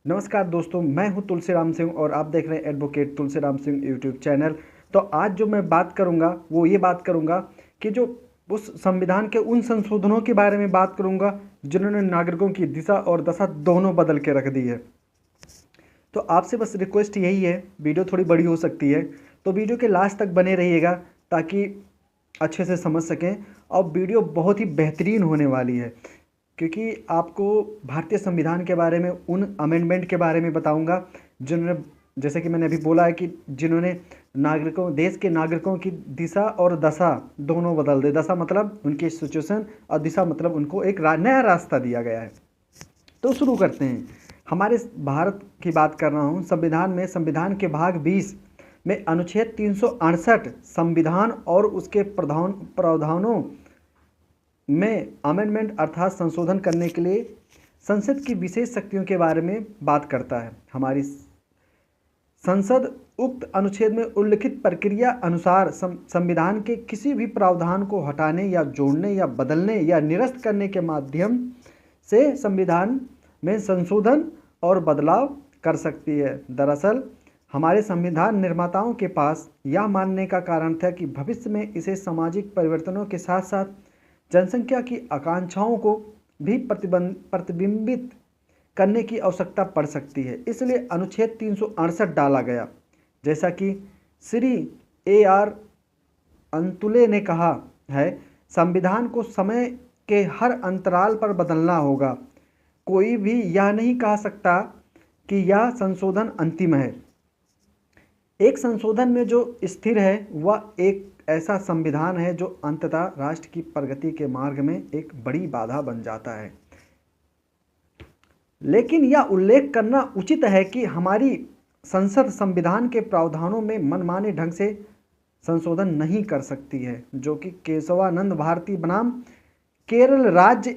नमस्कार दोस्तों, मैं हूं तुलसीराम सिंह और आप देख रहे हैं advocate Tulsiram Singh YouTube channel. तो आज जो मैं बात करूंगा वो ये बात करूंगा कि जो उस संविधान के उन संशोधनों के बारे में बात करूंगा जिन्होंने नागरिकों की दिशा और दशा दोनों बदल के रख दी है। तो आपसे बस रिक्वेस्ट यही है, वीडियो थोड़ी बड़ी हो सकती है तो वीडियो के लास्ट तक बने रहिएगा ताकि अच्छे से समझ सकें। और वीडियो बहुत ही बेहतरीन होने वाली है क्योंकि आपको भारतीय संविधान के बारे में, उन अमेंडमेंट के बारे में बताऊंगा जिन्होंने, जैसे कि मैंने अभी बोला है कि जिन्होंने नागरिकों, देश के नागरिकों की दिशा और दशा दोनों बदल दे। दशा मतलब उनकी सिचुएशन और दिशा मतलब उनको एक नया रास्ता दिया गया है। तो शुरू करते हैं। हमारे भारत की बात कर रहा हूँ। संविधान में, संविधान के भाग 20 में अनुच्छेद 368 संविधान और उसके प्रावधानों में अमेंडमेंट अर्थात संशोधन करने के लिए संसद की विशेष शक्तियों के बारे में बात करता है। हमारी संसद उक्त अनुच्छेद में उल्लिखित प्रक्रिया अनुसार संविधान के किसी भी प्रावधान को हटाने या जोड़ने या बदलने या निरस्त करने के माध्यम से संविधान में संशोधन और बदलाव कर सकती है। दरअसल हमारे संविधान निर्माताओं के पास यह मानने का कारण था कि भविष्य में इसे सामाजिक परिवर्तनों के साथ साथ जनसंख्या की आकांक्षाओं को भी प्रतिबिंबित करने की आवश्यकता पड़ सकती है। इसलिए अनुच्छेद 368 डाला गया। जैसा कि श्री AR अंतुले ने कहा है, संविधान को समय के हर अंतराल पर बदलना होगा। कोई भी यह नहीं कह सकता कि यह संशोधन अंतिम है। एक संशोधन में जो स्थिर है वह एक ऐसा संविधान है जो अंततः राष्ट्र की प्रगति के मार्ग में एक बड़ी बाधा बन जाता है। लेकिन यह उल्लेख करना उचित है कि हमारी संसद संविधान के प्रावधानों में मनमाने ढंग से संशोधन नहीं कर सकती है, जो कि केशवानंद भारती बनाम केरल राज्य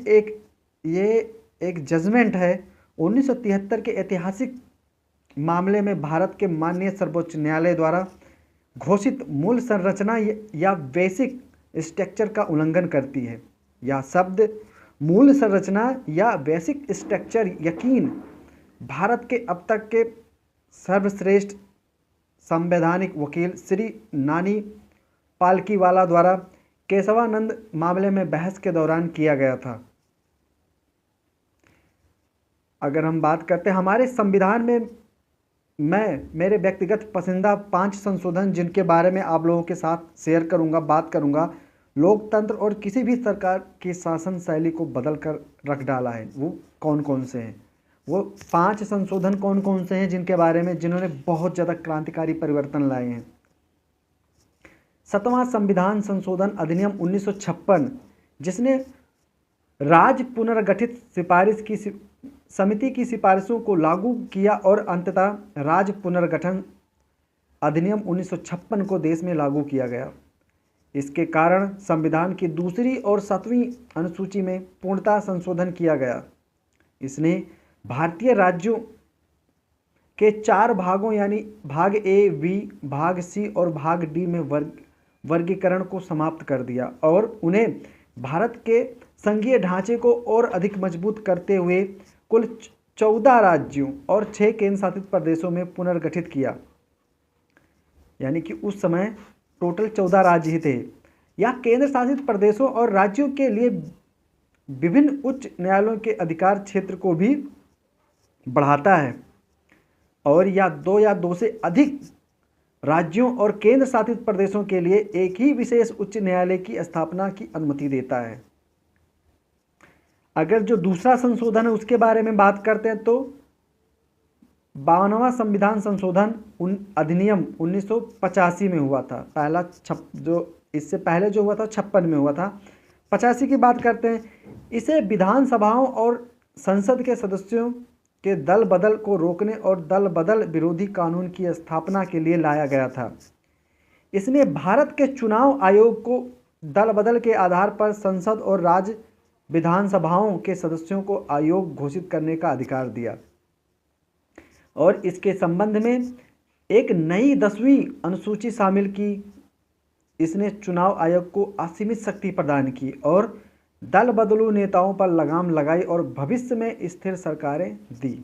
एक जजमेंट है। 1973 के ऐतिहासिक मामले में भारत के माननीय सर्वोच्च न्यायालय द्वारा घोषित मूल संरचना या बेसिक स्ट्रक्चर का उल्लंघन करती है। यह शब्द मूल संरचना या बेसिक स्ट्रक्चर यकीन भारत के अब तक के सर्वश्रेष्ठ संवैधानिक वकील श्री नानी पालकीवाला द्वारा केशवानंद मामले में बहस के दौरान किया गया था। अगर हम बात करते हैं हमारे संविधान में, मैं मेरे व्यक्तिगत पसंदीदा 5 संशोधन जिनके बारे में आप लोगों के साथ शेयर करूंगा, बात करूंगा, लोकतंत्र और किसी भी सरकार की शासन शैली को बदल कर रख डाला है। वो कौन कौन से हैं? वो 5 संशोधन कौन कौन से हैं जिनके बारे में, जिन्होंने बहुत ज़्यादा क्रांतिकारी परिवर्तन लाए हैं। 7वां संविधान संशोधन अधिनियम 1956, जिसने राज्य पुनर्गठित सिफारिश की समिति की सिफारिशों को लागू किया और अंततः राज्य पुनर्गठन अधिनियम 1956 को देश में लागू किया गया। इसके कारण संविधान की दूसरी और 7वीं अनुसूची में पूर्णतः संशोधन किया गया। इसने भारतीय राज्यों के 4 भागों यानी भाग A, B, भाग C और भाग D में वर्गीकरण को समाप्त कर दिया और उन्हें भारत के संघीय ढांचे को और अधिक मजबूत करते हुए कुल 14 राज्यों और 6 केंद्र शासित प्रदेशों में पुनर्गठित किया। यानी कि उस समय टोटल 14 राज्य ही थे। यह केंद्र शासित प्रदेशों और राज्यों के लिए विभिन्न उच्च न्यायालयों के अधिकार क्षेत्र को भी बढ़ाता है और या 2 से अधिक राज्यों और केंद्र शासित प्रदेशों के लिए एक ही विशेष उच्च न्यायालय की स्थापना की अनुमति देता है। अगर जो दूसरा संशोधन है उसके बारे में बात करते हैं तो 52वां संविधान संशोधन अधिनियम 1985 में हुआ था। पहला जो इससे पहले जो हुआ था 56 में हुआ था। 85 की बात करते हैं। इसे विधानसभाओं और संसद के सदस्यों के दल बदल को रोकने और दल बदल विरोधी कानून की स्थापना के लिए लाया गया था। इसने भारत के चुनाव आयोग को दल बदल के आधार पर संसद और राज्य विधानसभाओं के सदस्यों को आयोग घोषित करने का अधिकार दिया और इसके संबंध में एक नई 10वीं अनुसूची शामिल की। इसने चुनाव आयोग को असीमित शक्ति प्रदान की और दल बदलू नेताओं पर लगाम लगाई और भविष्य में स्थिर सरकारें दी।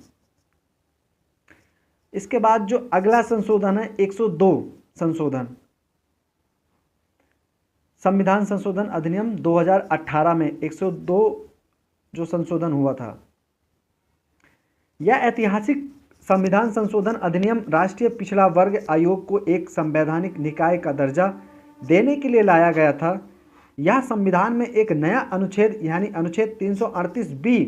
इसके बाद जो अगला संशोधन है 102 संशोधन, संविधान संशोधन अधिनियम 2018 में 102 जो संशोधन हुआ था। यह ऐतिहासिक संविधान संशोधन अधिनियम राष्ट्रीय पिछड़ा वर्ग आयोग को एक संवैधानिक निकाय का दर्जा देने के लिए लाया गया था। यह संविधान में एक नया अनुच्छेद यानी अनुच्छेद 338 बी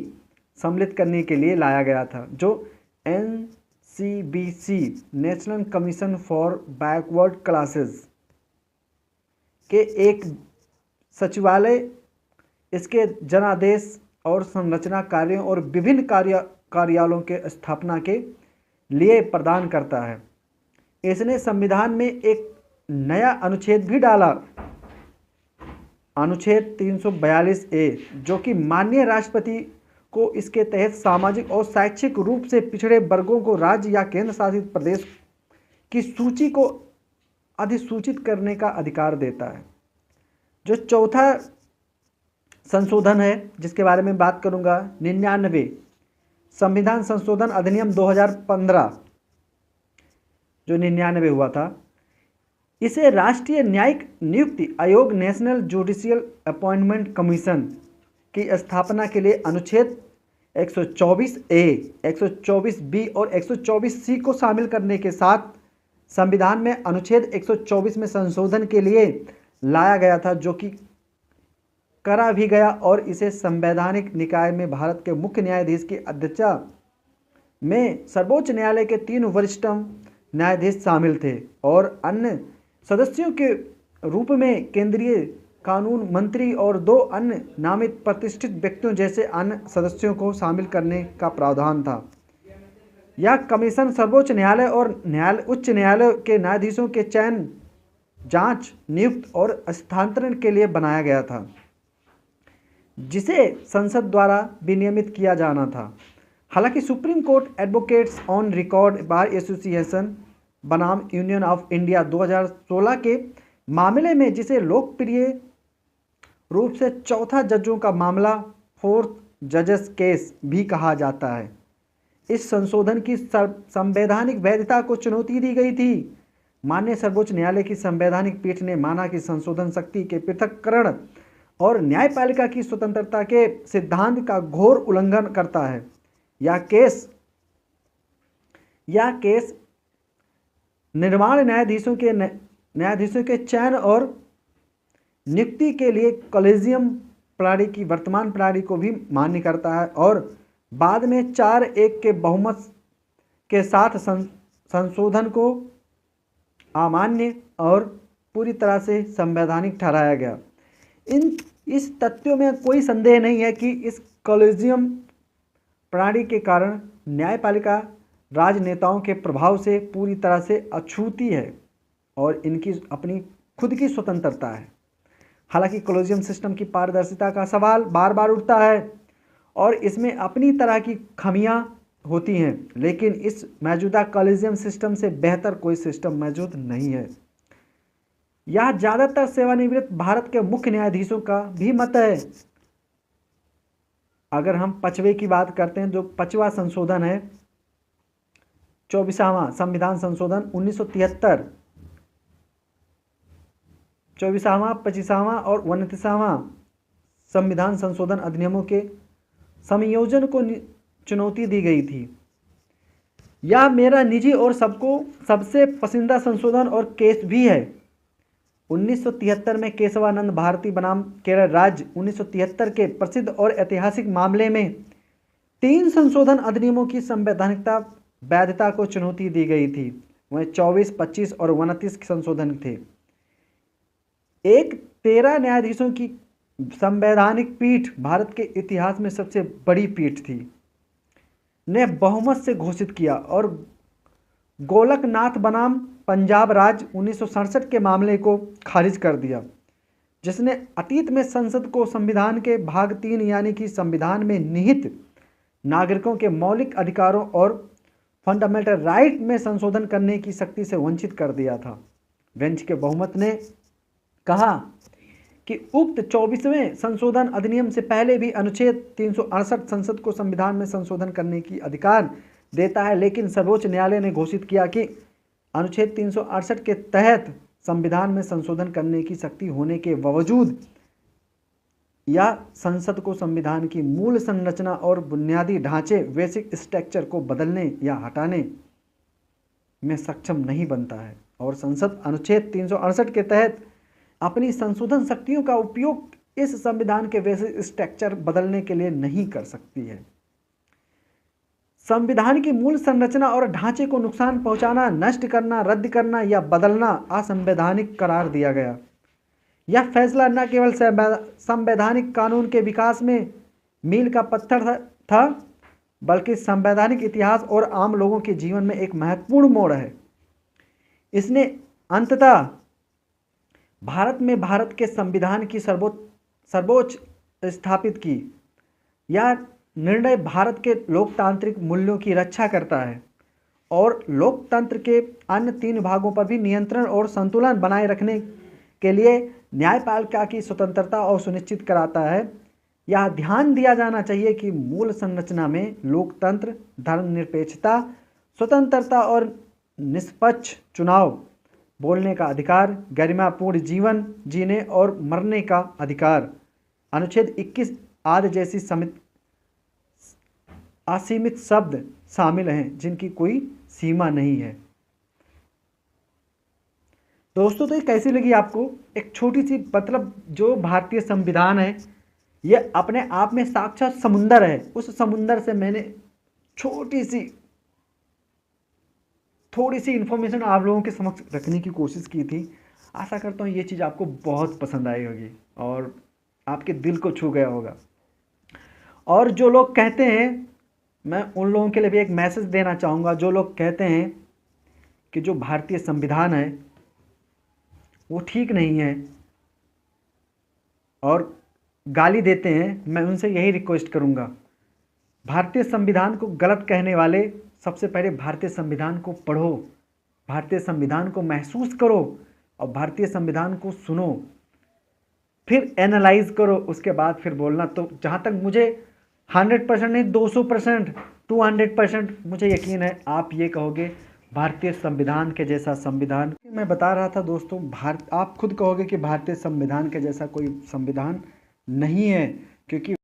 सम्मिलित करने के लिए लाया गया था, जो NCBC national commission for backward classes के एक सचिवालय इसके जनादेश और संरचना कार्यों और विभिन्न कार्यालयों के स्थापना के लिए प्रदान करता है। इसने संविधान में एक नया अनुच्छेद भी डाला, अनुच्छेद 342 ए, जो कि माननीय राष्ट्रपति को इसके तहत सामाजिक और शैक्षिक रूप से पिछड़े वर्गों को राज्य या केंद्र शासित प्रदेश की सूची को अधिसूचित करने का अधिकार देता है। जो चौथा संशोधन है जिसके बारे में बात करूंगा, 99 संविधान संशोधन अधिनियम 2015 जो 99 हुआ था, इसे राष्ट्रीय न्यायिक नियुक्ति आयोग नेशनल जुडिशियल अपॉइंटमेंट कमीशन की स्थापना के लिए अनुच्छेद 124 ए, 124 बी और 124 सी को शामिल करने के साथ संविधान में अनुच्छेद 124 में संशोधन के लिए लाया गया था, जो कि करा भी गया और इसे संवैधानिक निकाय में भारत के मुख्य न्यायाधीश की अध्यक्षता में सर्वोच्च न्यायालय के 3 वरिष्ठतम न्यायाधीश शामिल थे और अन्य सदस्यों के रूप में केंद्रीय कानून मंत्री और 2 अन्य नामित प्रतिष्ठित व्यक्तियों जैसे अन्य सदस्यों को शामिल करने का प्रावधान था। यह कमीशन सर्वोच्च न्यायालय और उच्च न्यायालय के न्यायाधीशों के चयन, जांच, नियुक्त और स्थानांतरण के लिए बनाया गया था, जिसे संसद द्वारा विनियमित किया जाना था। हालांकि supreme court advocates on record bar association बनाम यूनियन ऑफ इंडिया 2016 के मामले में, जिसे लोकप्रिय रूप से चौथा जजों का मामला, 4th जजेस केस भी कहा जाता है, इस संशोधन की संवैधानिक वैधता को चुनौती दी गई थी। माननीय सर्वोच्च न्यायालय की संवैधानिक पीठ ने माना कि संशोधन शक्ति के पृथक्करण और न्यायपालिका की स्वतंत्रता के सिद्धांत का घोर उल्लंघन करता है। यह केस निर्माण न्यायाधीशों के चयन और नियुक्ति के लिए कॉलेजियम प्रणाली की वर्तमान प्रणाली को भी मान्य करता है और बाद में 4-1 के बहुमत के साथ संशोधन को अमान्य और पूरी तरह से संवैधानिक ठहराया गया। इस तथ्यों में कोई संदेह नहीं है कि इस कॉलेजियम प्रणाली के कारण न्यायपालिका राजनेताओं के प्रभाव से पूरी तरह से अछूती है और इनकी अपनी खुद की स्वतंत्रता है। हालांकि कॉलेजियम सिस्टम की पारदर्शिता का सवाल बार बार उठता है और इसमें अपनी तरह की खामियां होती हैं, लेकिन इस मौजूदा कॉलेजियम सिस्टम से बेहतर कोई सिस्टम मौजूद नहीं है। यह ज़्यादातर सेवानिवृत्त भारत के मुख्य न्यायाधीशों का भी मत है। अगर हम 5वें की बात करते हैं, जो 5वां संशोधन है, 24वां संविधान संशोधन 1973, 24वां, 25वां और 29वां संविधान संशोधन अधिनियमों के संयोजन को चुनौती दी गई थी। यह मेरा निजी और सबसे पसंदीदा संशोधन और केस भी है। 1973 में केशवानंद भारती बनाम केरल राज्य 1973 के प्रसिद्ध और ऐतिहासिक मामले में 3 संशोधन अधिनियमों की संवैधानिकता वैधता को चुनौती दी गई थी। वह 24, 25 और 29 संशोधन थे। एक 13 न्यायाधीशों की संवैधानिक पीठ, भारत के इतिहास में सबसे बड़ी पीठ थी, ने बहुमत से घोषित किया और गोलकनाथ बनाम पंजाब राज्य 1967 के मामले को खारिज कर दिया, जिसने अतीत में संसद को संविधान के भाग 3 यानी कि संविधान में निहित नागरिकों के मौलिक अधिकारों और फंडामेंटल राइट में संशोधन करने की शक्ति से वंचित कर दिया था। बेंच के बहुमत ने कहा कि उक्त 24वें संशोधन अधिनियम से पहले भी अनुच्छेद 368 संसद को संविधान में संशोधन करने की अधिकार देता है, लेकिन सर्वोच्च न्यायालय ने घोषित किया कि अनुच्छेद 368 के तहत संविधान में संशोधन करने की शक्ति होने के बावजूद या संसद को संविधान की मूल संरचना और बुनियादी ढांचे बेसिक स्ट्रक्चर को बदलने या हटाने में सक्षम नहीं बनता है, और संसद अनुच्छेद 368 के तहत अपनी संशोधन शक्तियों का उपयोग इस संविधान के बेसिक स्ट्रक्चर बदलने के लिए नहीं कर सकती है। संविधान की मूल संरचना और ढांचे को नुकसान पहुंचाना, नष्ट करना, रद्द करना या बदलना असंवैधानिक करार दिया गया। यह फैसला न केवल संवैधानिक कानून के विकास में मील का पत्थर था, बल्कि संवैधानिक इतिहास और आम लोगों के जीवन में एक महत्वपूर्ण मोड़ है। इसने अंततः भारत के संविधान की सर्वोच्च स्थापित की। यह निर्णय भारत के लोकतांत्रिक मूल्यों की रक्षा करता है और लोकतंत्र के अन्य 3 भागों पर भी नियंत्रण और संतुलन बनाए रखने के लिए न्यायपालिका की स्वतंत्रता और सुनिश्चित कराता है। यह ध्यान दिया जाना चाहिए कि मूल संरचना में लोकतंत्र, धर्मनिरपेक्षता, स्वतंत्रता और निष्पक्ष चुनाव, बोलने का अधिकार, गरिमापूर्ण जीवन जीने और मरने का अधिकार, अनुच्छेद 21 आदि जैसी असीमित शब्द शामिल हैं जिनकी कोई सीमा नहीं है। दोस्तों, तो ये कैसी लगी आपको? एक छोटी सी, मतलब जो भारतीय संविधान है ये अपने आप में साक्षात समुंदर है। उस समुंदर से मैंने थोड़ी सी इन्फॉर्मेशन आप लोगों के समक्ष रखने की कोशिश की थी। आशा करता हूँ ये चीज़ आपको बहुत पसंद आई होगी और आपके दिल को छू गया होगा। और जो लोग कहते हैं, मैं उन लोगों के लिए भी एक मैसेज देना चाहूँगा, जो लोग कहते हैं कि जो भारतीय संविधान है वो ठीक नहीं है और गाली देते हैं, मैं उनसे यही रिक्वेस्ट करूँगा, भारतीय संविधान को गलत कहने वाले सबसे पहले भारतीय संविधान को पढ़ो, भारतीय संविधान को महसूस करो और भारतीय संविधान को सुनो, फिर एनालाइज करो, उसके बाद फिर बोलना। तो जहाँ तक मुझे 100% नहीं, 200%, 200% मुझे यकीन है आप ये कहोगे भारतीय संविधान के जैसा संविधान। मैं बता रहा था दोस्तों, आप खुद कहोगे कि भारतीय संविधान के जैसा कोई संविधान नहीं है, क्योंकि